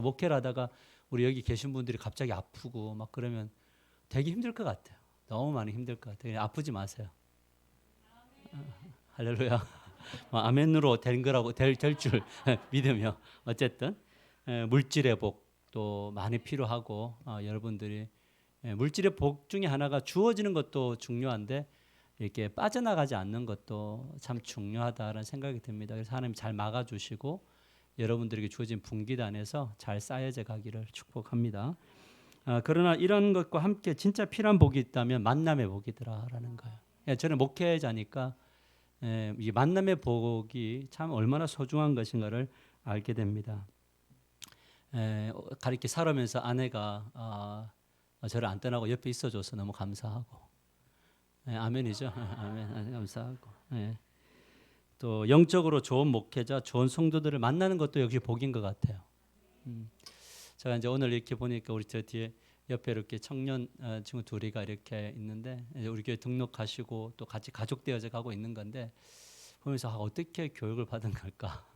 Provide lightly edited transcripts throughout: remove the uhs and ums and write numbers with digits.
목회를 하다가 우리 여기 계신 분들이 갑자기 아프고 막 그러면 되게 힘들 것 같아요. 너무 많이 힘들 것 같아요. 아프지 마세요. 할렐루야. 아멘으로 된 거라고 될 줄 믿으며 어쨌든 물질의 복도 많이 필요하고 여러분들이 물질의 복 중에 하나가 주어지는 것도 중요한데 이렇게 빠져나가지 않는 것도 참 중요하다라는 생각이 듭니다. 그래서 하나님 잘 막아주시고 여러분들에게 주어진 분기단에서 잘 쌓여져 가기를 축복합니다. 그러나 이런 것과 함께 진짜 필요한 복이 있다면 만남의 복이더라라는 거예요. 저는 목회자니까 이 만남의 복이 참 얼마나 소중한 것인가를 알게 됩니다. 가르쳐 살아면서 아내가 저를 안 떠나고 옆에 있어줘서 너무 감사하고, 아멘이죠. 아멘, 감사하고. 또 영적으로 좋은 목회자, 좋은 성도들을 만나는 것도 역시 복인 것 같아요. 제가 이제 오늘 이렇게 보니까 우리 저 뒤에 옆에 이렇게 청년 친구 둘이가 이렇게 있는데 우리 교회 등록하시고 또 같이 가족 되어져 가고 있는 건데 보면서 어떻게 교육을 받은 걸까?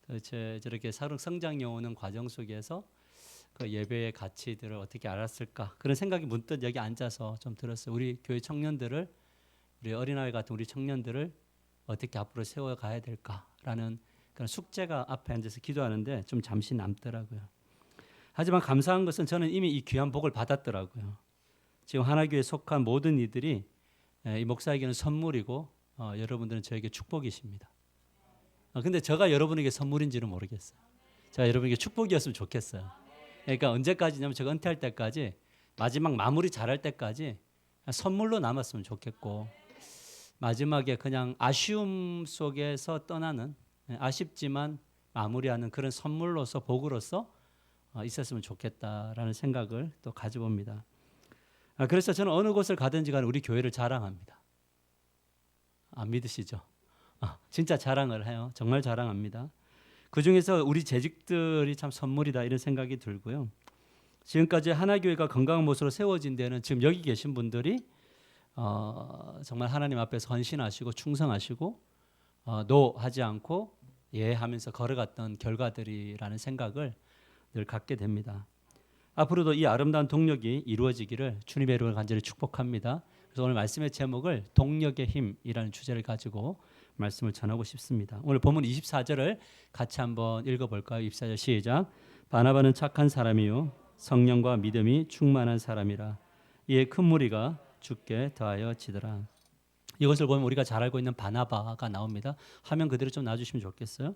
도대체 저렇게 성장해 오는 과정 속에서 그 예배의 가치들을 어떻게 알았을까? 그런 생각이 문득 여기 앉아서 좀 들었어요. 우리 교회 청년들을, 우리 어린아이 같은 우리 청년들을 어떻게 앞으로 세워가야 될까라는 그런 숙제가 앞에 앉아서 기도하는데 좀 잠시 남더라고요. 하지만 감사한 것은 저는 이미 이 귀한 복을 받았더라고요. 지금 하나교회에 속한 모든 이들이 이 목사에게는 선물이고 여러분들은 저에게 축복이십니다. 근데 제가 여러분에게 선물인지는 모르겠어요. 제가 여러분에게 축복이었으면 좋겠어요. 그러니까 언제까지냐면 제가 은퇴할 때까지 마지막 마무리 잘할 때까지 선물로 남았으면 좋겠고 마지막에 그냥 아쉬움 속에서 떠나는 아쉽지만 마무리하는 그런 선물로서 복으로서 있었으면 좋겠다라는 생각을 또 가져봅니다. 그래서 저는 어느 곳을 가든지 간에 우리 교회를 자랑합니다. 안 믿으시죠? 진짜 자랑을 해요. 정말 자랑합니다. 그중에서 우리 재직들이 참 선물이다 이런 생각이 들고요. 지금까지 하나교회가 건강한 모습으로 세워진 데는 지금 여기 계신 분들이 정말 하나님 앞에서 헌신하시고 충성하시고 노하지 않고 예하면서 걸어갔던 결과들이라는 생각을 늘 갖게 됩니다. 앞으로도 이 아름다운 동력이 이루어지기를 주님의 이름으로 간절히 축복합니다. 그래서 오늘 말씀의 제목을 동력의 힘이라는 주제를 가지고 말씀을 전하고 싶습니다. 오늘 본문 24절을 같이 한번 읽어볼까요? 24절 시작. 바나바는 착한 사람이요 성령과 믿음이 충만한 사람이라 이에 큰 무리가 주께 더하여 지더라. 이것을 보면 우리가 잘 알고 있는 바나바가 나옵니다. 화면 그대로 좀 놔주시면 좋겠어요.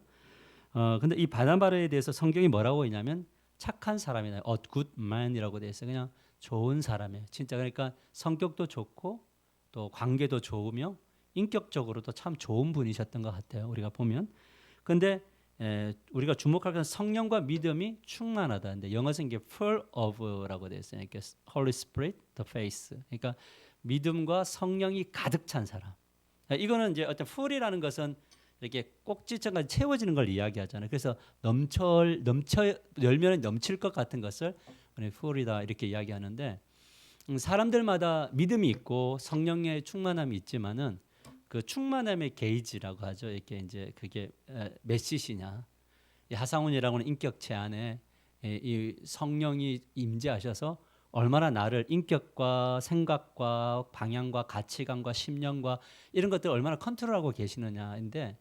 근데 이 바나바에 대해서 성경이 뭐라고 했냐면 착한 사람이다. A good man이라고 되어 있어요. 그냥 좋은 사람이에요. 진짜 그러니까 성격도 좋고 또 관계도 좋으며 인격적으로도 참 좋은 분이셨던 것 같아요. 우리가 보면. 근데 우리가 주목할 것은 성령과 믿음이 충만하다. 근데 영어에서 이게 full of라고 되어 있어요. 그러니까 Holy Spirit, the face. 그러니까 믿음과 성령이 가득 찬 사람. 이거는 이제 어떤 full이라는 것은 이렇게 꼭지점까지 채워지는 걸 이야기하잖아요. 그래서 열면은 넘칠 것 같은 것을 full이다 이렇게 이야기하는데 사람들마다 믿음이 있고 성령의 충만함이 있지만은 그 충만함의 게이지라고 하죠. 이렇게 이제 그게 메시시냐. 이 하상훈이라고는 인격체 안에 이 성령이 임재하셔서 얼마나 나를 인격과 생각과 방향과 가치관과 심령과 이런 것들을 얼마나 컨트롤하고 계시느냐인데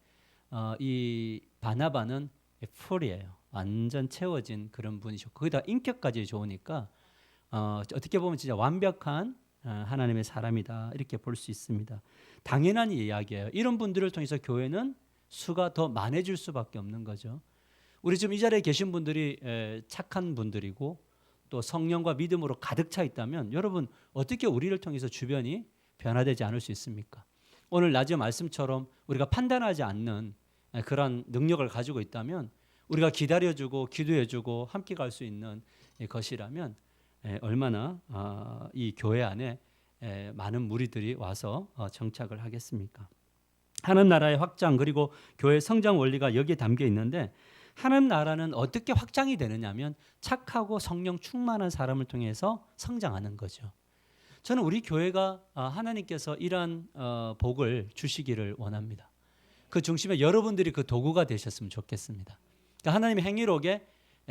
이 바나바는 풀이에요. 완전 채워진 그런 분이셨고 거기다 인격까지 좋으니까 어떻게 보면 진짜 완벽한 하나님의 사람이다 이렇게 볼 수 있습니다. 당연한 이야기예요. 이런 분들을 통해서 교회는 수가 더 많아질 수밖에 없는 거죠. 우리 지금 이 자리에 계신 분들이 착한 분들이고 또 성령과 믿음으로 가득 차 있다면 여러분 어떻게 우리를 통해서 주변이 변화되지 않을 수 있습니까? 오늘 낮의 말씀처럼 우리가 판단하지 않는 그런 능력을 가지고 있다면 우리가 기다려주고 기도해주고 함께 갈 수 있는 것이라면 얼마나 이 교회 안에 많은 무리들이 와서 정착을 하겠습니까? 하나님 나라의 확장 그리고 교회 성장 원리가 여기에 담겨 있는데 하나님 나라는 어떻게 확장이 되느냐면 착하고 성령 충만한 사람을 통해서 성장하는 거죠. 저는 우리 교회가 하나님께서 이러한 복을 주시기를 원합니다. 그 중심에 여러분들이 그 도구가 되셨으면 좋겠습니다. 그러니까 하나님의 행위록에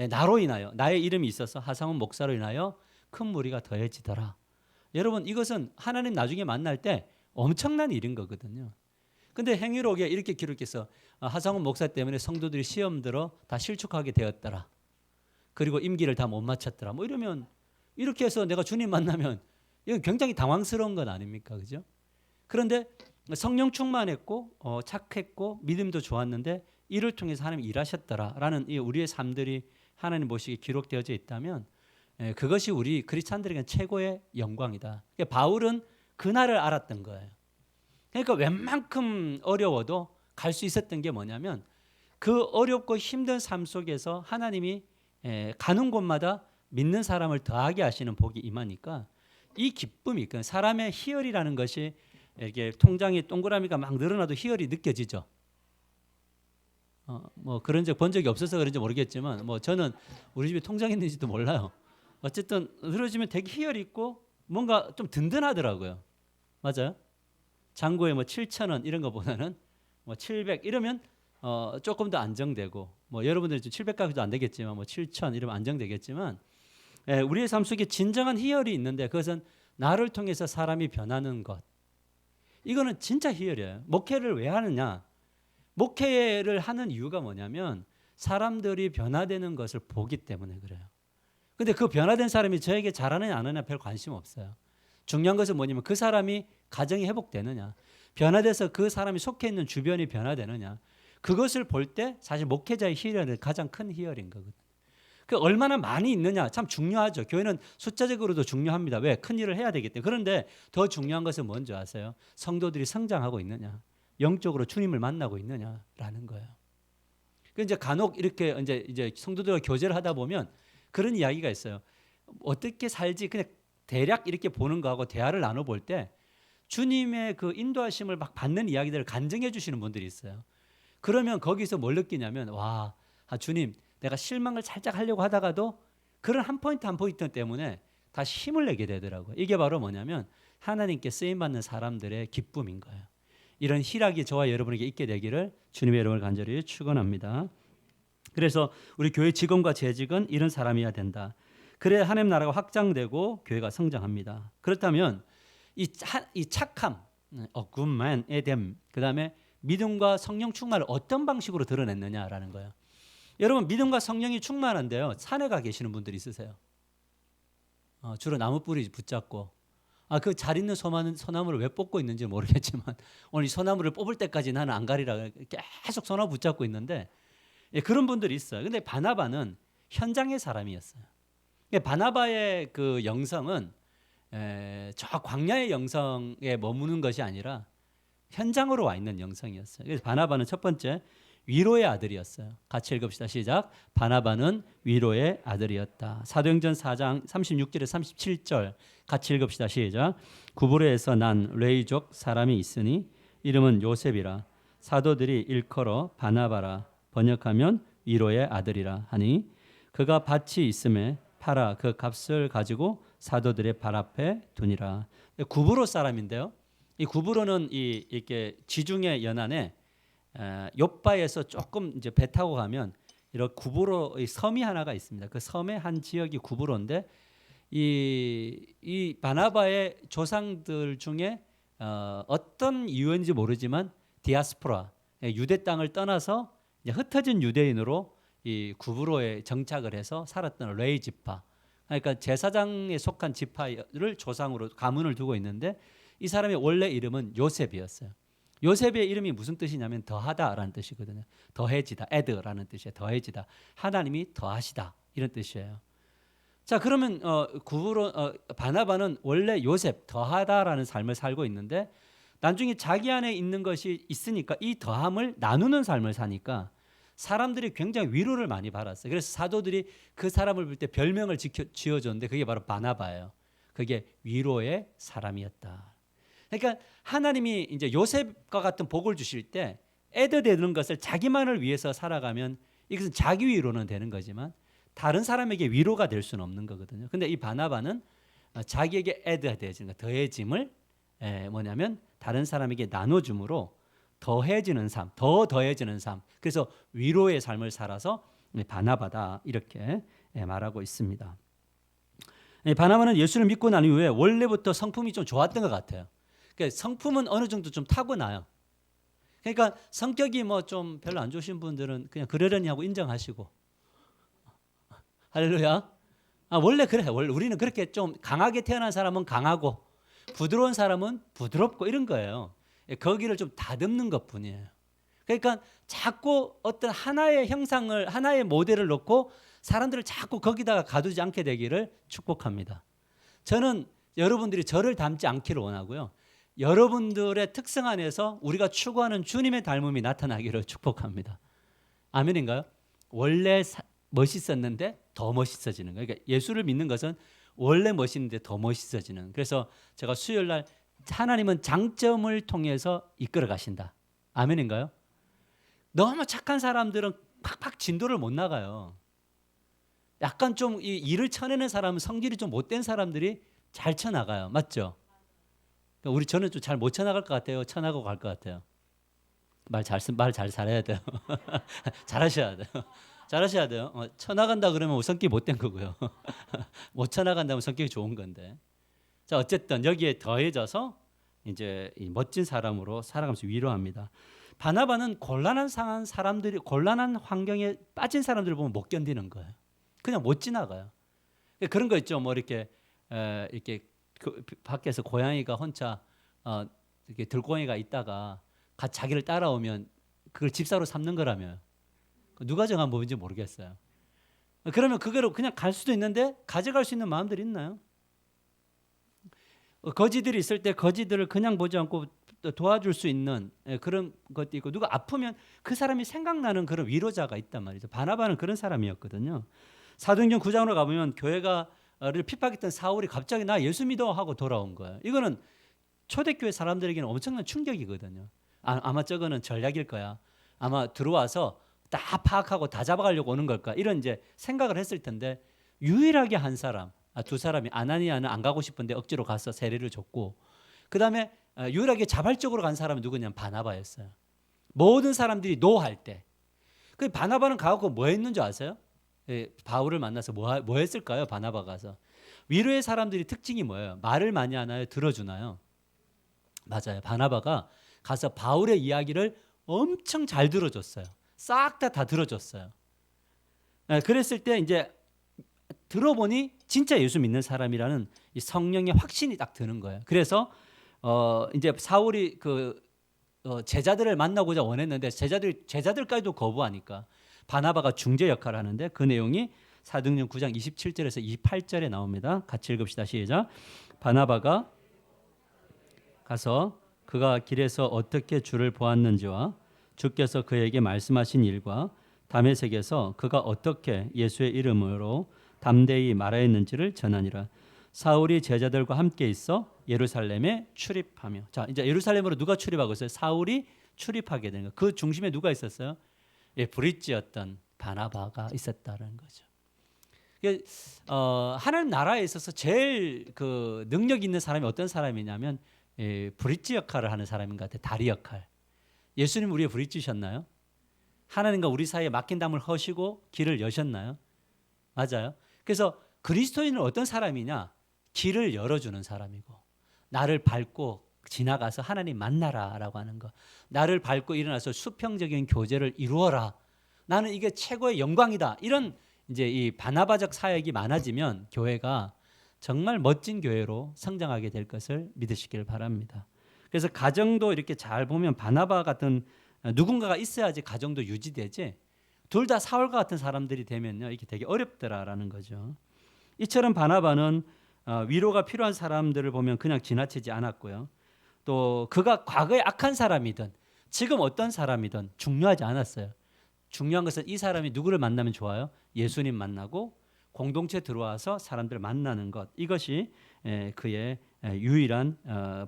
나로 인하여 나의 이름이 있어서 하상훈 목사로 인하여 큰 무리가 더해지더라. 여러분 이것은 하나님 나중에 만날 때 엄청난 일인 거거든요. 근데 행위록에 이렇게 기록해서 하상훈 목사 때문에 성도들이 시험 들어 다 실족하게 되었더라. 그리고 임기를 다 못 마쳤더라. 뭐 이러면 이렇게 해서 내가 주님 만나면 이건 굉장히 당황스러운 건 아닙니까? 그죠? 그런데 성령 충만했고 착했고 믿음도 좋았는데 이를 통해서 하나님이 일하셨더라라는 이 우리의 삶들이 하나님 보시기에 기록되어져 있다면 그것이 우리 크리스찬들에게 최고의 영광이다. 그러니까 바울은 그날을 알았던 거예요. 그러니까 웬만큼 어려워도 갈 수 있었던 게 뭐냐면 그 어렵고 힘든 삶 속에서 하나님이 가는 곳마다 믿는 사람을 더하게 하시는 복이 임하니까 이 기쁨이 있거든요. 사람의 희열이라는 것이 이렇게 통장에 동그라미가 막 늘어나도 희열이 느껴지죠. 뭐 그런 적 본 적이 없어서 그런지 모르겠지만 뭐 저는 우리 집에 통장이 있는지도 몰라요. 어쨌든 늘어지면 되게 희열이 있고 뭔가 좀 든든하더라고요. 맞아요? 잔고에 뭐 7,000원 이런 거보다는 뭐 700 이러면 조금 더 안정되고 뭐 여러분들이 700까지도 안 되겠지만 뭐 7,000 이러면 안정되겠지만 우리의 삶 속에 진정한 희열이 있는데 그것은 나를 통해서 사람이 변하는 것. 이거는 진짜 희열이에요. 목회를 왜 하느냐? 목회를 하는 이유가 뭐냐면 사람들이 변화되는 것을 보기 때문에 그래요. 근데 그 변화된 사람이 저에게 잘하느냐 안 하느냐 별 관심 없어요. 중요한 것은 뭐냐면 그 사람이 가정이 회복되느냐, 변화돼서 그 사람이 속해 있는 주변이 변화되느냐, 그것을 볼 때 사실 목회자의 희열은 가장 큰 희열인 거거든요. 그 얼마나 많이 있느냐 참 중요하죠. 교회는 숫자적으로도 중요합니다. 왜? 큰 일을 해야 되기 때문에. 그런데 더 중요한 것은 뭔지 아세요? 성도들이 성장하고 있느냐, 영적으로 주님을 만나고 있느냐라는 거예요. 그 이제 간혹 이렇게 이제 성도들과 교제를 하다 보면 그런 이야기가 있어요. 어떻게 살지 그냥 대략 이렇게 보는 거하고 대화를 나눠 볼 때 주님의 그 인도하심을 막 받는 이야기들을 간증해 주시는 분들이 있어요. 그러면 거기서 뭘 느끼냐면 와, 주님 내가 실망을 살짝 하려고 하다가도 그런 한 포인트 때문에 다시 힘을 내게 되더라고요. 이게 바로 뭐냐면 하나님께 쓰임받는 사람들의 기쁨인 거예요. 이런 희락이 저와 여러분에게 있게 되기를 주님의 이름을 간절히 축원합니다. 그래서 우리 교회 직원과 재직은 이런 사람이어야 된다. 그래야 하나님 나라가 확장되고 교회가 성장합니다. 그렇다면 이 착함, good man의 됨, 그 다음에 믿음과 성령 충만을 어떤 방식으로 드러냈느냐라는 거예요. 여러분 믿음과 성령이 충만한데요. 산에 가 계시는 분들이 있으세요. 주로 나무 뿌리 붙잡고 그 잘 있는 소나무를 왜 뽑고 있는지 모르겠지만 오늘 이 소나무를 뽑을 때까지 나는 안 가리라 계속 소나무 붙잡고 있는데 그런 분들이 있어요. 근데 바나바는 현장의 사람이었어요. 바나바의 그 영성은 저 광야의 영성에 머무는 것이 아니라 현장으로 와 있는 영성이었어요. 그래서 바나바는 첫 번째 위로의 아들이었어요. 같이 읽읍시다. 시작. 바나바는 위로의 아들이었다. 사도행전 4장 36절에 37절 같이 읽읍시다. 시작. 구브로에서 난 레이족 사람이 있으니 이름은 요셉이라. 사도들이 일컬어 바나바라. 번역하면 위로의 아들이라 하니 그가 밭이 있음에 팔아 그 값을 가지고 사도들의 발 앞에 두니라. 구브로 사람인데요. 이 구브로는 이렇게 지중해 연안에 욥바에서 조금 이제 배 타고 가면 이런 구브로의 섬이 하나가 있습니다. 그 섬의 한 지역이 구브로인데 이 바나바의 조상들 중에 어떤 이유인지 모르지만 디아스포라 유대 땅을 떠나서 이제 흩어진 유대인으로 이 구브로에 정착을 해서 살았던 레이 지파, 그러니까 제사장에 속한 지파를 조상으로 가문을 두고 있는데 이 사람의 원래 이름은 요셉이었어요. 요셉의 이름이 무슨 뜻이냐면 더하다라는 뜻이거든요. 더해지다, add라는 뜻이에요. 더해지다, 하나님이 더하시다 이런 뜻이에요. 자, 그러면 바나바는 원래 요셉 더하다라는 삶을 살고 있는데 나중에 자기 안에 있는 것이 있으니까 이 더함을 나누는 삶을 사니까 사람들이 굉장히 위로를 많이 받았어요. 그래서 사도들이 그 사람을 볼 때 별명을 지어줬는데 그게 바로 바나바예요. 그게 위로의 사람이었다. 그러니까 하나님이 이제 요셉과 같은 복을 주실 때 애드되는 것을 자기만을 위해서 살아가면 이것은 자기 위로는 되는 거지만 다른 사람에게 위로가 될 수는 없는 거거든요. 근데 이 바나바는 자기에게 애드되어지는 거, 더해짐을 뭐냐면 다른 사람에게 나눠줌으로 더해지는 삶, 더 더해지는 삶. 그래서 위로의 삶을 살아서 바나바다 이렇게 말하고 있습니다. 바나바는 예수를 믿고 난 이후에 원래부터 성품이 좀 좋았던 것 같아요. 그러니까 성품은 어느 정도 좀 타고나요. 그러니까 성격이 뭐 좀 별로 안 좋으신 분들은 그냥 그러려니 하고 인정하시고, 할렐루야. 원래 그래. 원래 우리는 그렇게 좀 강하게 태어난 사람은 강하고 부드러운 사람은 부드럽고 이런 거예요. 거기를 좀 다듬는 것뿐이에요. 그러니까 자꾸 어떤 하나의 형상을, 하나의 모델을 놓고 사람들을 자꾸 거기다가 가두지 않게 되기를 축복합니다. 저는 여러분들이 저를 닮지 않기를 원하고요. 여러분들의 특성 안에서 우리가 추구하는 주님의 닮음이 나타나기를 축복합니다. 아멘인가요? 원래 멋있었는데 더 멋있어지는 거예요. 그러니까 예수를 믿는 것은 원래 멋있는데 더 멋있어지는. 그래서 제가 수요일 날 하나님은 장점을 통해서 이끌어 가신다. 아멘인가요? 너무 착한 사람들은 팍팍 진도를 못 나가요. 약간 좀 이 일을 쳐내는 사람은 성질이 좀 못된 사람들이 잘 쳐나가요. 맞죠? 그러니까 저는 좀 잘 못 쳐나갈 것 같아요. 쳐나가고 갈 것 같아요. 말 잘 잘해야 돼요. 잘하셔야 돼요. 잘하셔야 돼요. 쳐나간다 그러면 성격이 못된 거고요. 못 쳐나간다면 성격이 좋은 건데. 자, 어쨌든 여기에 더해져서 이제 이 멋진 사람으로 살아가면서 위로합니다. 바나바는 곤란한 상한 사람들이, 곤란한 환경에 빠진 사람들을 보면 못 견디는 거예요. 그냥 못 지나가요. 그런 거 있죠. 뭐 이렇게 그 밖에서 고양이가 혼자 이렇게 들고양이가 있다가 자기를 따라오면 그걸 집사로 삼는 거라면 누가 정한 법인지 모르겠어요. 그러면 그거로 그냥 갈 수도 있는데 가져갈 수 있는 마음들이 있나요? 거지들이 있을 때 거지들을 그냥 보지 않고 도와줄 수 있는 그런 것도 있고, 누가 아프면 그 사람이 생각나는 그런 위로자가 있단 말이죠. 바나바는 그런 사람이었거든요. 사도행전 9장으로 가보면 교회가를 핍박했던 사울이 갑자기 나 예수 믿어 하고 돌아온 거예요. 이거는 초대교회 사람들에게는 엄청난 충격이거든요. 아마 저거는 전략일 거야. 아마 들어와서 다 파악하고 다 잡아가려고 오는 걸까, 이런 이제 생각을 했을 텐데, 유일하게 한 사람, 두 사람이, 아나니아는 안 가고 싶은데 억지로 가서 세례를 줬고, 그 다음에 유일하게 자발적으로 간 사람은 누구냐면 바나바였어요. 모든 사람들이 노할 때. 그 바나바는 가고 뭐 했는 줄 아세요? 바울을 만나서 뭐 했을까요? 바나바 가서. 위로의 사람들이 특징이 뭐예요? 말을 많이 하나요? 들어주나요? 맞아요. 바나바가 가서 바울의 이야기를 엄청 잘 들어줬어요. 싹 다 들어줬어요. 그랬을 때 이제 들어보니 진짜 예수 믿는 사람이라는 이 성령의 확신이 딱 드는 거예요. 그래서 이제 사울이 제자들을 만나고자 원했는데 제자들까지도 거부하니까 바나바가 중재 역할을 하는데, 그 내용이 사도행전 9장 27절에서 28절에 나옵니다. 같이 읽읍시다. 시작. 바나바가 가서 그가 길에서 어떻게 주를 보았는지와 주께서 그에게 말씀하신 일과 다메섹에서 그가 어떻게 예수의 이름으로 담대히 말하였는지를 전하니라. 사울이 제자들과 함께 있어 예루살렘에 출입하며. 자, 이제 예루살렘으로 누가 출입하고 있어요? 사울이 출입하게 되는 거예요. 그 중심에 누가 있었어요? 브릿지였던 바나바가 있었다는 거죠. 하나님 나라에 있어서 제일 그 능력 있는 사람이 어떤 사람이냐면 브릿지 역할을 하는 사람인 것 같아요. 다리 역할. 예수님 우리의 브릿지셨나요? 하나님과 우리 사이에 막힌 담을 허시고 길을 여셨나요? 맞아요. 그래서 그리스도인은 어떤 사람이냐? 길을 열어주는 사람이고, 나를 밟고 지나가서 하나님 만나라라고 하는 거, 나를 밟고 일어나서 수평적인 교제를 이루어라, 나는 이게 최고의 영광이다, 이런 이제 이 바나바적 사역이 많아지면 교회가 정말 멋진 교회로 성장하게 될 것을 믿으시길 바랍니다. 그래서 가정도 이렇게 잘 보면 바나바 같은 누군가가 있어야지 가정도 유지되지, 둘 다 사울과 같은 사람들이 되면요, 이게 되게 어렵더라라는 거죠. 이처럼 바나바는 위로가 필요한 사람들을 보면 그냥 지나치지 않았고요. 또 그가 과거에 악한 사람이든 지금 어떤 사람이든 중요하지 않았어요. 중요한 것은 이 사람이 누구를 만나면 좋아요? 예수님 만나고 공동체 들어와서 사람들을 만나는 것, 이것이 그의 유일한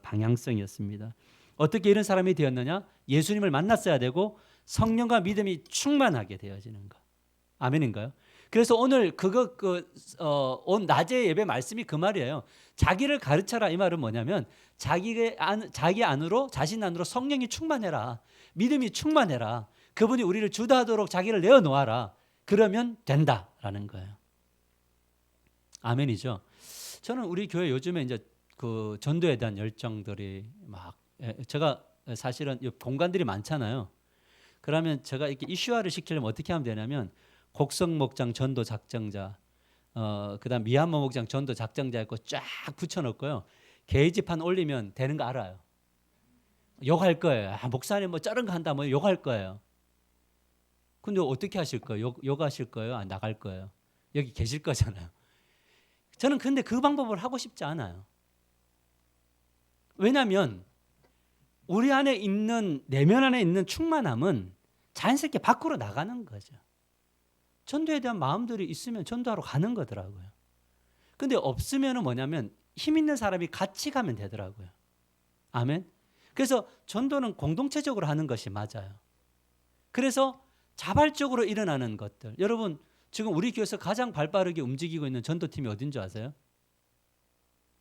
방향성이었습니다. 어떻게 이런 사람이 되었느냐? 예수님을 만났어야 되고 성령과 믿음이 충만하게 되어지는 것. 아멘인가요? 그래서 오늘 온 낮의 예배 말씀이 그 말이에요. 자기를 가르쳐라, 이 말은 뭐냐면 자신 안으로 성령이 충만해라, 믿음이 충만해라, 그분이 우리를 주도하도록 자기를 내어놓아라. 그러면 된다라는 거예요. 아멘이죠. 저는 우리 교회 요즘에 이제 그 전도에 대한 열정들이 막 제가 사실은 공간들이 많잖아요. 그러면 제가 이렇게 이슈화를 시키려면 어떻게 하면 되냐면 곡성 목장 전도 작정자, 그다음 미얀마 목장 전도 작정자 있고 쫙 붙여놓고요. 게시판 올리면 되는 거 알아요. 욕할 거예요. 목사님 뭐 저런 거 한다 뭐 욕할 거예요. 근데 어떻게 하실 거예요? 욕하실 거예요? 나갈 거예요? 여기 계실 거잖아요. 저는 근데 그 방법을 하고 싶지 않아요. 왜냐하면 우리 안에 있는 내면 안에 있는 충만함은 자연스럽게 밖으로 나가는 거죠. 전도에 대한 마음들이 있으면 전도하러 가는 거더라고요. 근데 없으면 뭐냐면 힘 있는 사람이 같이 가면 되더라고요. 아멘. 그래서 전도는 공동체적으로 하는 것이 맞아요. 그래서 자발적으로 일어나는 것들. 여러분 지금 우리 교회에서 가장 발빠르게 움직이고 있는 전도팀이 어딘 줄 아세요?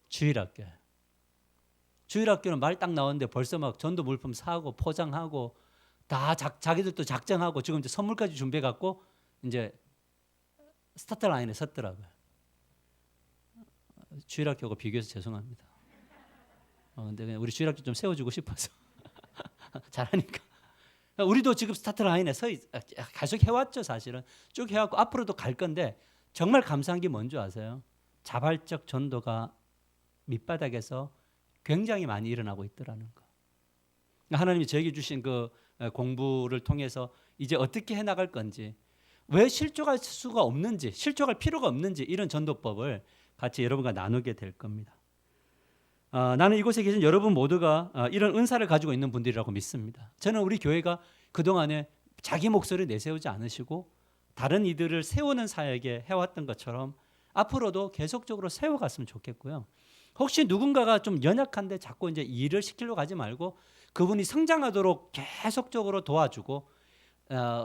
주일학교예요. 주일학교는 말 딱 나오는데 벌써 막 전도 물품 사고 포장하고 다 자기들도 작정하고 지금 이제 선물까지 준비해 갖고 이제 스타트 라인에 섰더라고요. 주일학교하고 비교해서 죄송합니다. 근데 그냥 우리 주일학교 좀 세워주고 싶어서 잘하니까. 우리도 지금 스타트 라인에 계속 해왔죠. 사실은 쭉 해왔고 앞으로도 갈 건데 정말 감사한 게 뭔지 아세요? 자발적 전도가 밑바닥에서 굉장히 많이 일어나고 있더라는 거. 하나님이 저에게 주신 그 공부를 통해서 이제 어떻게 해나갈 건지, 왜 실족할 수가 없는지, 실족할 필요가 없는지 이런 전도법을 같이 여러분과 나누게 될 겁니다. 나는 이곳에 계신 여러분 모두가 이런 은사를 가지고 있는 분들이라고 믿습니다. 저는 우리 교회가 그동안에 자기 목소리를 내세우지 않으시고 다른 이들을 세우는 사역에 해왔던 것처럼 앞으로도 계속적으로 세워갔으면 좋겠고요. 혹시 누군가가 좀 연약한데 자꾸 이제 일을 시키려고 하지 말고 그분이 성장하도록 계속적으로 도와주고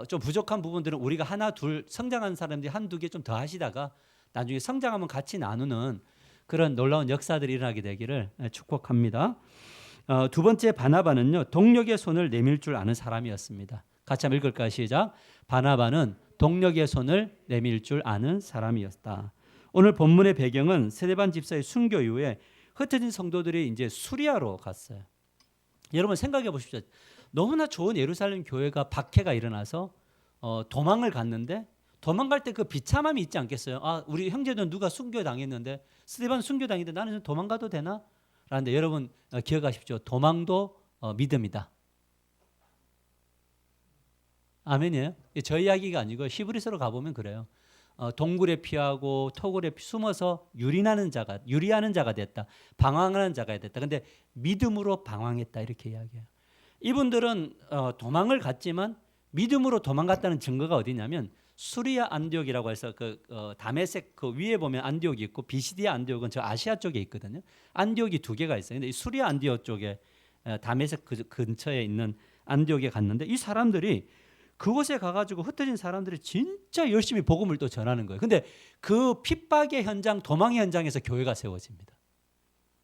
좀 부족한 부분들은 우리가 하나 둘 성장한 사람들이 한두 개 좀 더 하시다가 나중에 성장하면 같이 나누는 그런 놀라운 역사들이 일어나게 되기를 축복합니다. 두 번째 바나바는요, 동력의 손을 내밀 줄 아는 사람이었습니다. 같이 한번 읽을까요? 시작. 바나바는 동력의 손을 내밀 줄 아는 사람이었다. 오늘 본문의 배경은 스데반 집사의 순교 이후에 흩어진 성도들이 이제 수리아로 갔어요. 여러분 생각해 보십시오. 너무나 좋은 예루살렘 교회가 박해가 일어나서 도망을 갔는데 도망갈 때 그 비참함이 있지 않겠어요? 우리 형제들 누가 순교당했는데 스데반 순교당했는데 나는 도망가도 되나? 라는데 여러분 기억하십시오. 도망도 믿음이다. 아멘이에요? 저 이야기가 아니고 히브리서로 가보면 그래요. 동굴에 피하고 토굴에 숨어서 유리하는 자가 됐다. 방황하는 자가 됐다. 근데 믿음으로 방황했다 이렇게 이야기해요. 이분들은 도망을 갔지만 믿음으로 도망갔다는 증거가 어디냐면 수리아 안디옥이라고 해서 다메섹 그 위에 보면 안디옥이 있고 비시디아 안디옥은 저 아시아 쪽에 있거든요. 안디옥이 두 개가 있어요. 근데 이 수리아 안디옥 쪽에 다메섹 그 근처에 있는 안디옥에 갔는데 이 사람들이 그곳에 가가지고 흩어진 사람들이 진짜 열심히 복음을 또 전하는 거예요. 근데 그 핍박의 현장, 도망의 현장에서 교회가 세워집니다.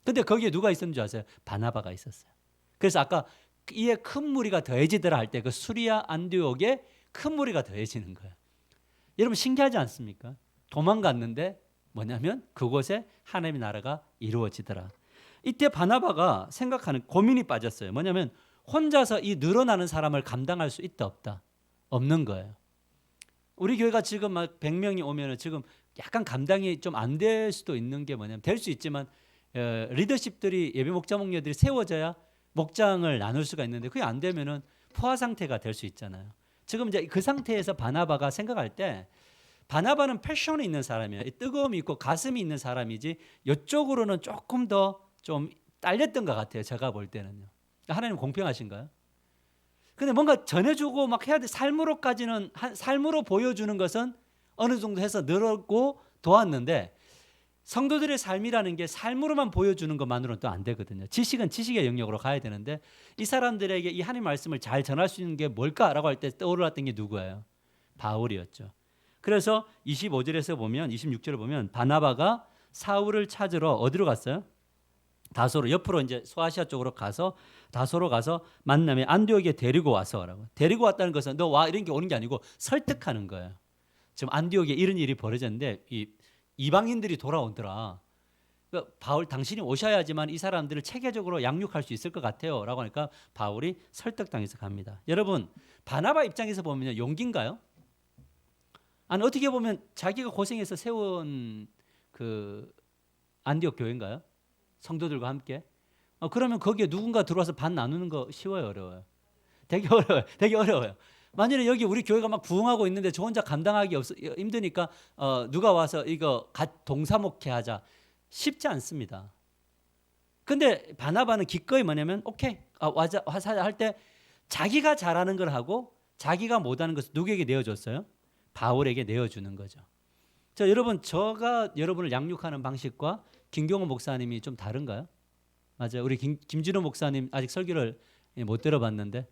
근데 거기에 누가 있었는지 아세요? 바나바가 있었어요. 그래서 아까 이에 큰 무리가 더해지더라 할 때 그 수리아 안디옥에 큰 무리가 더해지는 거예요. 여러분 신기하지 않습니까? 도망갔는데 뭐냐면 그곳에 하나님의 나라가 이루어지더라. 이때 바나바가 생각하는 고민이 빠졌어요. 뭐냐면 혼자서 이 늘어나는 사람을 감당할 수 있다 없다? 없는 거예요. 우리 교회가 지금 막 100명이 오면 지금 약간 감당이 좀 안 될 수도 있는 게 뭐냐면 될 수 있지만 리더십들이 예배 목자 목녀들이 세워져야 목장을 나눌 수가 있는데 그게 안 되면은 포화 상태가 될 수 있잖아요. 지금 이제 그 상태에서 바나바가 생각할 때 바나바는 패션이 있는 사람이에요. 뜨거움이 있고 가슴이 있는 사람이지 이쪽으로는 조금 더 좀 딸렸던 것 같아요. 제가 볼 때는요. 하나님 공평하신가요? 근데 뭔가 전해주고 막 해야 돼. 삶으로 보여주는 것은 어느 정도 해서 늘었고 도왔는데 성도들의 삶이라는 게 삶으로만 보여주는 것만으로는 또 안 되거든요. 지식은 지식의 영역으로 가야 되는데 이 사람들에게 이 하나님 말씀을 잘 전할 수 있는 게 뭘까라고 할 때 떠올랐던 게 누구예요? 바울이었죠. 그래서 25절에서 보면 26절을 보면 바나바가 사울을 찾으러 어디로 갔어요? 다소로 옆으로 이제 소아시아 쪽으로 가서 다소로 가서 만남에 안디옥에 데리고 와서라고. 데리고 왔다는 것은 너 와 이런 게 오는 게 아니고 설득하는 거예요. 지금 안디옥에 이런 일이 벌어졌는데 이 이방인들이 돌아오더라. 그러니까 바울 당신이 오셔야지만 이 사람들을 체계적으로 양육할 수 있을 것 같아요라고 하니까 바울이 설득당해서 갑니다. 여러분 바나바 입장에서 보면 용기인가요? 아니 어떻게 보면 자기가 고생해서 세운 그 안디옥 교회인가요? 성도들과 함께. 그러면 거기에 누군가 들어와서 반 나누는 거 쉬워요, 어려워요? 되게 어려워요. 되게 어려워요. 만약에 여기 우리 교회가 막 부흥하고 있는데 저 혼자 감당하기 힘드니까 누가 와서 이거 동사목회하자 쉽지 않습니다. 근데 바나바는 기꺼이 뭐냐면 오케이 와서 할 때 자기가 잘하는 걸 하고 자기가 못하는 것을 누구에게 내어줬어요? 바울에게 내어주는 거죠. 자, 여러분 저가 여러분을 양육하는 방식과 김경호 목사님이 좀 다른가요? 맞아요. 우리 김진호 목사님 아직 설교를 못 들어봤는데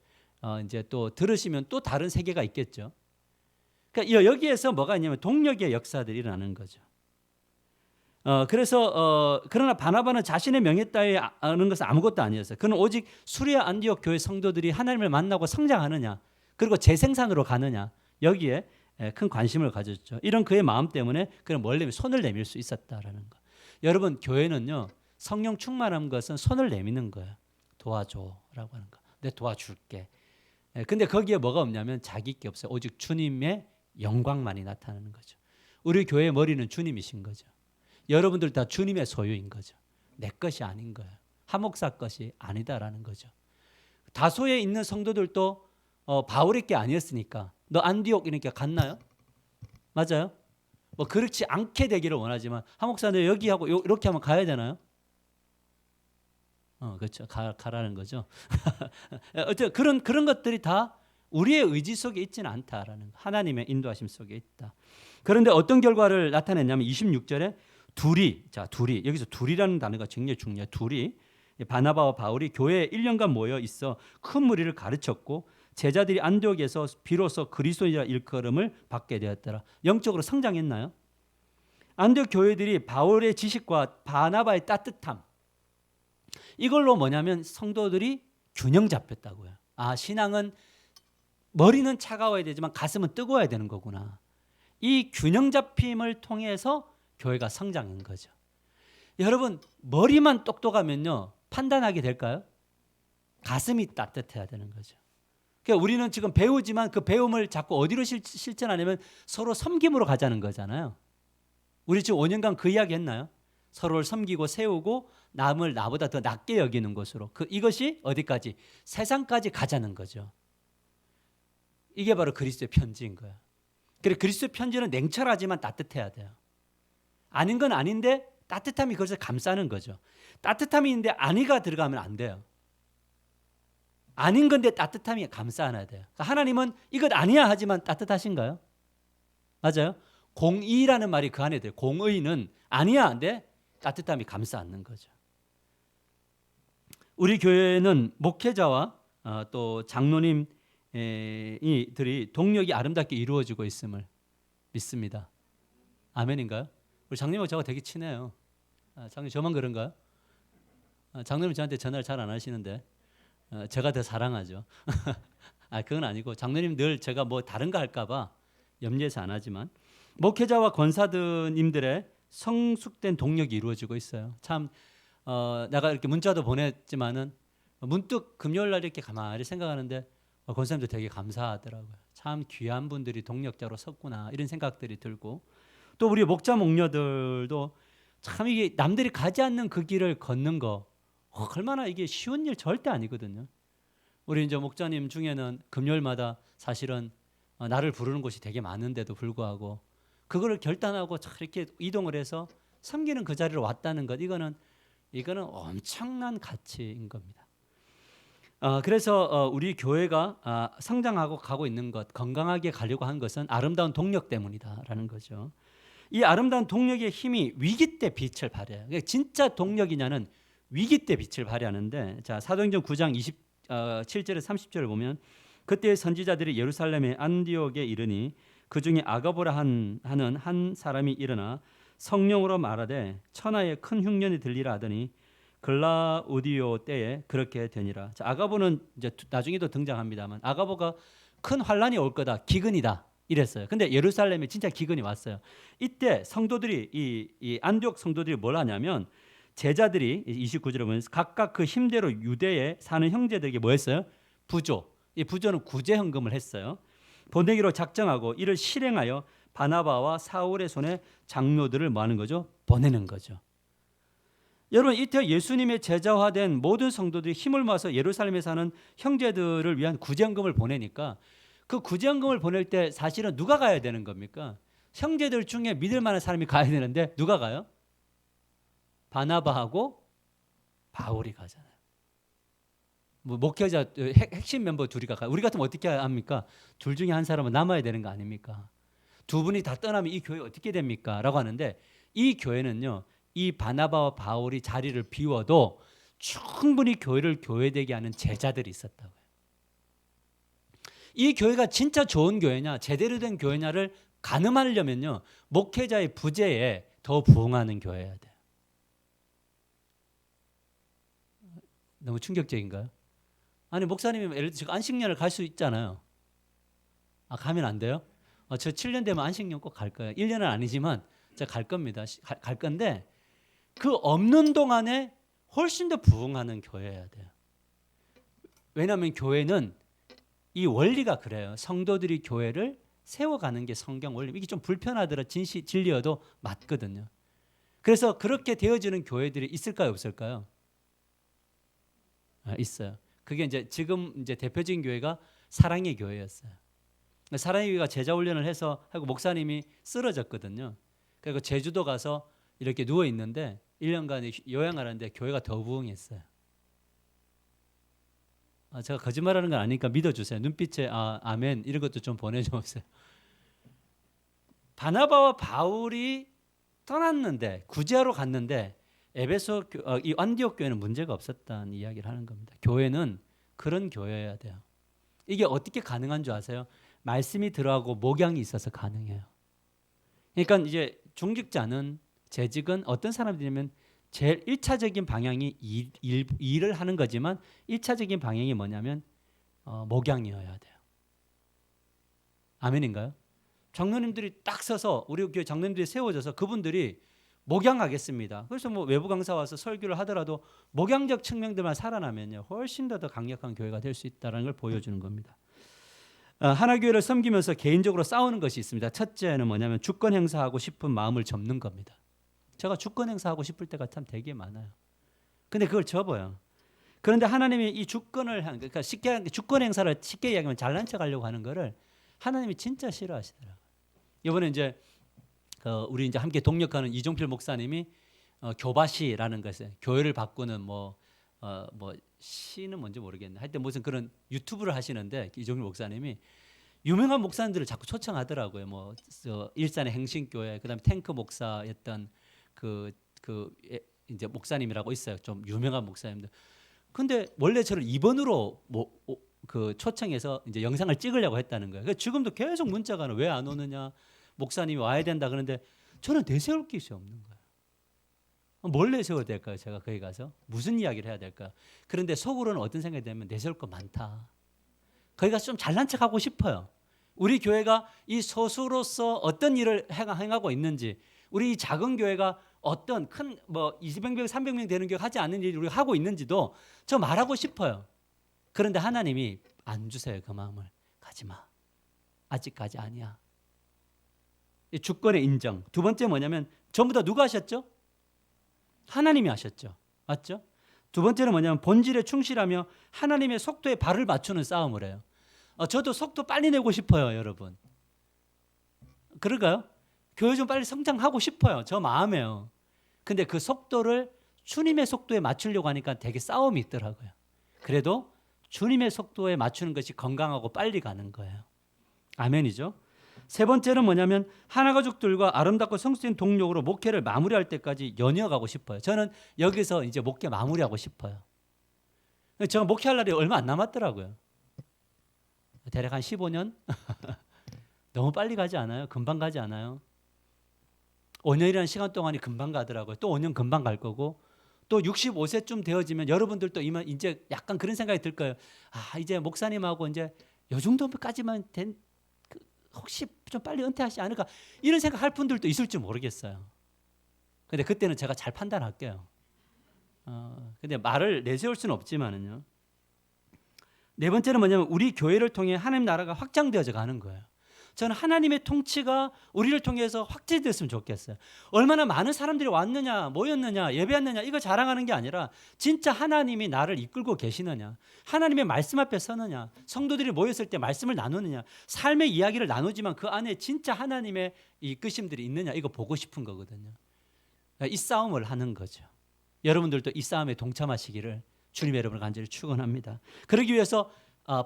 이제 또 들으시면 또 다른 세계가 있겠죠. 그러니까 여기에서 뭐가 있냐면 동력의 역사들이 일어나는 거죠. 그래서 그러나 바나바는 자신의 명예 따위에 아는 것은 아무것도 아니었어요. 그는 오직 수리아 안디옥 교회 성도들이 하나님을 만나고 성장하느냐 그리고 재생산으로 가느냐 여기에 큰 관심을 가졌죠. 이런 그의 마음 때문에 그는 뭘 손을 내밀 수 있었다라는 거. 여러분 교회는요 성령 충만한 것은 손을 내미는 거예요. 도와줘라고 하는 거. 내가 도와줄게. 근데 거기에 뭐가 없냐면 자기 게 없어요. 오직 주님의 영광만이 나타나는 거죠. 우리 교회의 머리는 주님이신 거죠. 여러분들 다 주님의 소유인 거죠. 내 것이 아닌 거예요. 한 목사 것이 아니다라는 거죠. 다소에 있는 성도들도 바울의 게 아니었으니까 너 안디옥 이렇게 갔나요? 맞아요? 뭐 그렇지 않게 되기를 원하지만 한 목사 너 여기 하고 이렇게 하면 가야 되나요? 그렇죠. 가라는 거죠. 어쨌든 그런 것들이 다 우리의 의지 속에 있지는 않다라는 거. 하나님의 인도하심 속에 있다. 그런데 어떤 결과를 나타냈냐면 26절에 둘이 여기서 둘이라는 단어가 굉장히 중요해요. 둘이 바나바와 바울이 교회에 1년간 모여 있어 큰 무리를 가르쳤고 제자들이 안디옥에서 비로소 그리스도인이라 일컬음을 받게 되었더라. 영적으로 성장했나요? 안디옥 교회들이 바울의 지식과 바나바의 따뜻함 이걸로 뭐냐면 성도들이 균형 잡혔다고요. 신앙은 머리는 차가워야 되지만 가슴은 뜨거워야 되는 거구나. 이 균형 잡힘을 통해서 교회가 성장한 거죠. 여러분 머리만 똑똑하면요 판단하게 될까요? 가슴이 따뜻해야 되는 거죠. 그러니까 우리는 지금 배우지만 그 배움을 자꾸 어디로 실천하냐면 서로 섬김으로 가자는 거잖아요. 우리 지금 5년간 그 이야기 했나요? 서로를 섬기고 세우고 남을 나보다 더 낮게 여기는 것으로 이것이 어디까지? 세상까지 가자는 거죠. 이게 바로 그리스도의 편지인 거예요. 그래 그리스도의 편지는 냉철하지만 따뜻해야 돼요. 아닌 건 아닌데 따뜻함이 그것을 감싸는 거죠. 따뜻함이 있는데 아니가 들어가면 안 돼요. 아닌 건데 따뜻함이 감싸 안아야 돼요. 그러니까 하나님은 이것 아니야 하지만 따뜻하신가요? 맞아요. 공의라는 말이 그 안에 돼요. 공의는 아니야 한데 따뜻함이 감싸 안는 거죠. 우리 교회는 목회자와 또 장로님들이 동력이 아름답게 이루어지고 있음을 믿습니다. 아멘인가요? 우리 장로님하고 저하고 되게 친해요. 장로님 저만 그런가요? 장로님 저한테 전화를 잘 안 하시는데 제가 더 사랑하죠. 그건 아니고 장로님 늘 제가 뭐 다른 거 할까 봐 염려해서 안 하지만 목회자와 권사님들의 성숙된 동력이 이루어지고 있어요. 참 내가 이렇게 문자도 보냈지만은 문득 금요일 날 이렇게 가만히 생각하는데 권사님도 되게 감사하더라고요. 참 귀한 분들이 동력자로 섰구나 이런 생각들이 들고 또 우리 목자 목녀들도 참 이게 남들이 가지 않는 그 길을 걷는 거 얼마나 이게 쉬운 일 절대 아니거든요. 우리 이제 목자님 중에는 금요일마다 사실은 나를 부르는 곳이 되게 많은데도 불구하고 그거를 결단하고 이렇게 이동을 해서 섬기는 그 자리로 왔다는 것 이거는 엄청난 가치인 겁니다. 그래서 우리 교회가 성장하고 가고 있는 것 건강하게 가려고 한 것은 아름다운 동력 때문이다라는 거죠. 이 아름다운 동력의 힘이 위기 때 빛을 발해요. 그러니까 진짜 동력이냐는 위기 때 빛을 발휘하는데 자 사도행전 9장 27절에 30절을 보면 그때 선지자들이 예루살렘의 안디옥에 이르니 그 중에 아가보라 하는 한 사람이 일어나 성령으로 말하되 천하에 큰 흉년이 들리라 하더니 글라우디오 때에 그렇게 되니라. 자, 아가보는 이제 나중에도 등장합니다만 아가보가 큰 환란이 올 거다 기근이다 이랬어요. 근데 예루살렘에 진짜 기근이 왔어요. 이때 성도들이 이 안디옥 성도들이 뭘 하냐면 제자들이 29절에 보면 각각 그 힘대로 유대에 사는 형제들에게 뭐 했어요? 부조. 이 부조는 구제 헌금을 했어요. 보내기로 작정하고 이를 실행하여 바나바와 사울의 손에 장로들을 뭐 하는 거죠? 보내는 거죠. 여러분 이때 예수님의 제자화된 모든 성도들이 힘을 모아서 예루살렘에 사는 형제들을 위한 구제헌금을 보내니까 그 구제헌금을 보낼 때 사실은 누가 가야 되는 겁니까? 형제들 중에 믿을 만한 사람이 가야 되는데 누가 가요? 바나바하고 바울이 가잖아요. 뭐 목회자 핵심 멤버 둘이 가요. 우리 같으면 어떻게 합니까? 둘 중에 한 사람은 남아야 되는 거 아닙니까? 두 분이 다 떠나면 이 교회 어떻게 됩니까? 라고 하는데 이 교회는요. 이 바나바와 바울이 자리를 비워도 충분히 교회를 교회되게 하는 제자들이 있었다고요. 이 교회가 진짜 좋은 교회냐 제대로 된 교회냐를 가늠하려면요. 목회자의 부재에 더 부응하는 교회여야 돼요. 너무 충격적인가요? 아니 목사님이 예를 들어 안식년을 갈 수 있잖아요. 아 가면 안 돼요? 저 7년 되면 안식년 꼭 갈 거예요. 1년은 아니지만 제가 갈 겁니다. 갈 건데 그 없는 동안에 훨씬 더 부응하는 교회여야 돼요. 왜냐하면 교회는 이 원리가 그래요. 성도들이 교회를 세워가는 게 성경 원리. 이게 좀 불편하더라 진리여도 맞거든요. 그래서 그렇게 되어지는 교회들이 있을까요, 없을까요? 있어요. 그게 이제 지금 이제 대표적인 교회가 사랑의 교회였어요. 사랑의 교회가 제자 훈련을 해서 하고 목사님이 쓰러졌거든요. 그리고 제주도 가서 이렇게 누워 있는데 1년간 요양하는데 교회가 더 부흥했어요. 제가 거짓말하는 건 아니니까 믿어주세요. 눈빛에 아멘 이런 것도 좀 보내주세요. 바나바와 바울이 떠났는데 구제하러 갔는데 에베소 이 안디옥 교회는 문제가 없었다는 이야기를 하는 겁니다. 교회는 그런 교회여야 돼요. 이게 어떻게 가능한 줄 아세요? 말씀이 들어가고 목양이 있어서 가능해요. 그러니까 이제 중직자는 재직은 어떤 사람들이냐면 제일 1차적인 방향이 일을 하는 거지만 1차적인 방향이 뭐냐면 목양이어야 돼요. 아멘인가요? 장로님들이 딱 서서 우리 교회 장로님들이 세워져서 그분들이 목양하겠습니다. 그래서 뭐 외부 강사 와서 설교를 하더라도 목양적 측면들만 살아나면요 훨씬 더 강력한 교회가 될 수 있다는 걸 보여주는 겁니다. 하나교회를 섬기면서 개인적으로 싸우는 것이 있습니다. 첫째는 뭐냐면 주권 행사하고 싶은 마음을 접는 겁니다. 제가 주권 행사하고 싶을 때가 참 되게 많아요. 근데 그걸 접어요. 그런데 하나님이 이 주권을 그러니까 쉽게 주권 행사를 쉽게 이야기하면 잘난 척하려고 하는 거를 하나님이 진짜 싫어하시더라고요. 이번에 이제 우리 이제 함께 동역하는 이종필 목사님이 교바시라는 것에 교회를 바꾸는 뭐 시는 뭔지 모르겠네. 하여튼 무슨 그런 유튜브를 하시는데 이종필 목사님이 유명한 목사님들을 자꾸 초청하더라고요. 뭐 일산의 행신교회, 그다음에 탱크 목사였던 그 이제 목사님이라고 있어요. 좀 유명한 목사님들. 근데 원래 저를 2번으로 그 초청해서 이제 영상을 찍으려고 했다는 거예요. 지금도 계속 문자가 왜 안 오느냐, 목사님이 와야 된다 그러는데 저는 내세울 것이 없는 거예요. 뭘 내세워야 될까요? 제가 거기 가서 무슨 이야기를 해야 될까요? 그런데 속으로는 어떤 생각이 들면 내세울 거 많다. 거기 가서 좀 잘난 척하고 싶어요. 우리 교회가 이 소수로서 어떤 일을 행하고 있는지, 우리 이 작은 교회가 어떤 큰 뭐 200명, 300명 되는 교회 하지 않는 일을 우리가 하고 있는지도 저 말하고 싶어요. 그런데 하나님이 안 주세요. 그 마음을. 가지 마. 아직까지 아니야. 이 주권의 인정. 두 번째 뭐냐면 전부 다 누가 하셨죠? 하나님이 하셨죠. 맞죠? 두 번째는 뭐냐면 본질에 충실하며 하나님의 속도에 발을 맞추는 싸움을 해요. 저도 속도 빨리 내고 싶어요, 여러분. 그럴까요? 교회 좀 빨리 성장하고 싶어요. 저 마음에요. 근데 그 속도를 주님의 속도에 맞추려고 하니까 되게 싸움이 있더라고요. 그래도 주님의 속도에 맞추는 것이 건강하고 빨리 가는 거예요. 아멘이죠. 세 번째는 뭐냐면 하나가족들과 아름답고 성숙된 동력으로 목회를 마무리할 때까지 연이어가고 싶어요. 저는 여기서 이제 목회 마무리하고 싶어요. 제가 목회할 날이 얼마 안 남았더라고요. 대략 한 15년? 너무 빨리 가지 않아요? 금방 가지 않아요? 5년이라는 시간 동안이 금방 가더라고요. 또 5년 금방 갈 거고 또 65세쯤 되어지면 여러분들도 이제 약간 그런 생각이 들 거예요. 이제 목사님하고 이제 요 정도까지만 혹시 좀 빨리 은퇴하지 않을까 이런 생각할 분들도 있을지 모르겠어요. 근데 그때는 제가 잘 판단할게요. 근데 말을 내세울 수는 없지만은요. 네 번째는 뭐냐면 우리 교회를 통해 하나님 나라가 확장되어져 가는 거예요. 저는 하나님의 통치가 우리를 통해서 확대됐으면 좋겠어요. 얼마나 많은 사람들이 왔느냐, 모였느냐, 예배했느냐 이거 자랑하는 게 아니라 진짜 하나님이 나를 이끌고 계시느냐, 하나님의 말씀 앞에 서느냐, 성도들이 모였을 때 말씀을 나누느냐, 삶의 이야기를 나누지만 그 안에 진짜 하나님의 이끄심들이 있느냐 이거 보고 싶은 거거든요. 이 싸움을 하는 거죠. 여러분들도 이 싸움에 동참하시기를 주님 여러분을 간절히 축원합니다. 그러기 위해서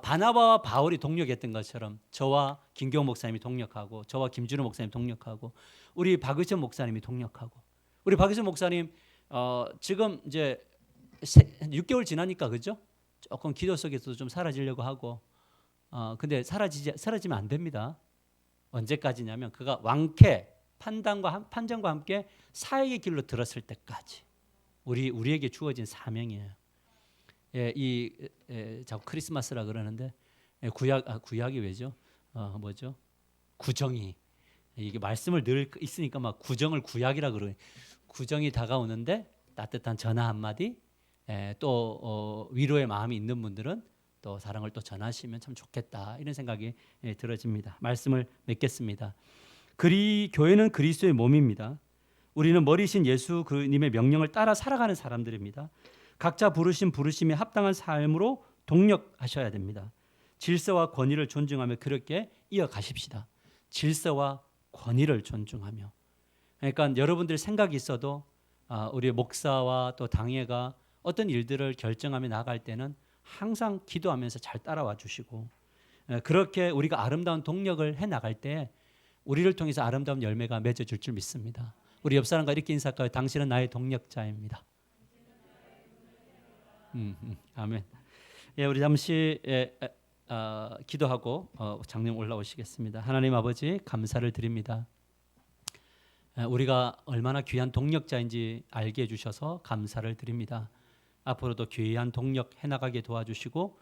바나바와 바울이 동력했던 것처럼 저와 김경호 목사님이 동력하고 저와 김준호 목사님 동력하고 우리 박의천 목사님이 동력하고 우리 박의천 목사님 지금 이제 6개월 지나니까 그죠? 조금 기도 속에서도 좀 사라지려고 하고 근데 사라지면 안 됩니다. 언제까지냐면 그가 왕쾌 판정과 함께 사역의 길로 들었을 때까지 우리에게 주어진 사명이에요. 자꾸 크리스마스라 그러는데 구약이 왜죠? 뭐죠? 구정이 이게 말씀을 늘 있으니까 막 구정을 구약이라 그러요. 구정이 다가오는데 따뜻한 전화 한마디, 또 위로의 마음이 있는 분들은 또 사랑을 또 전하시면 참 좋겠다 이런 생각이 들어집니다. 말씀을 맺겠습니다. 교회는 그리스도의 몸입니다. 우리는 머리신 예수 그님의 명령을 따라 살아가는 사람들입니다. 각자 부르신 부르심에 합당한 삶으로 동력하셔야 됩니다. 질서와 권위를 존중하며 그렇게 이어가십시다. 질서와 권위를 존중하며. 그러니까 여러분들 생각이 있어도 우리 목사와 또 당회가 어떤 일들을 결정하며 나갈 때는 항상 기도하면서 잘 따라와 주시고 그렇게 우리가 아름다운 동력을 해나갈 때 우리를 통해서 아름다운 열매가 맺어질 줄 믿습니다. 우리 옆 사람과 이렇게 인사할까요? 당신은 나의 동력자입니다. 아멘. 우리 잠시 기도하고 장님 올라오시겠습니다. 하나님 아버지 감사를 드립니다. 우리가 얼마나 귀한 동력자인지 알게 해주셔서 감사를 드립니다. 앞으로도 귀한 동력 해나가게 도와주시고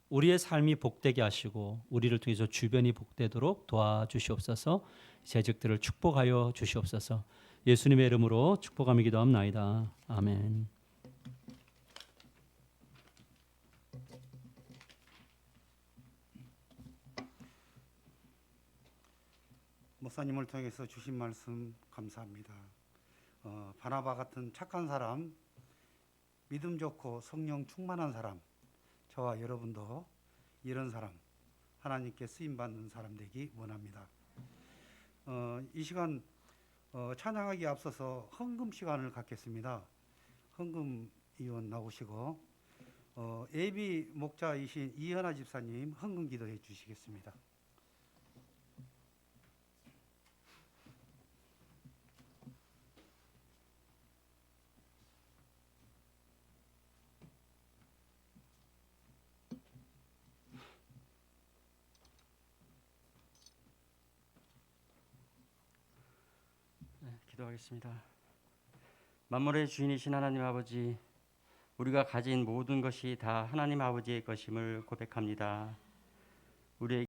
우리의 삶이 복되게 하시고 우리를 통해서 주변이 복되도록 도와주시옵소서. 재직들을 축복하여 주시옵소서. 예수님의 이름으로 축복하며 기도합나이다. 아멘. 목사님을 통해서 주신 말씀 감사합니다. 바나바 같은 착한 사람, 믿음 좋고 성령 충만한 사람, 저와 여러분도 이런 사람, 하나님께 쓰임받는 사람 되기 원합니다. 이 시간 찬양하기에 앞서서 헌금 시간을 갖겠습니다. 헌금 위원 나오시고 예비 목자이신 이현아 집사님 헌금 기도해 주시겠습니다. 기도하겠습니다. 만물의 주인이신 하나님 아버지, 우리가 가진 모든 것이 다 하나님 아버지의 것임을 고백합니다. 우리에게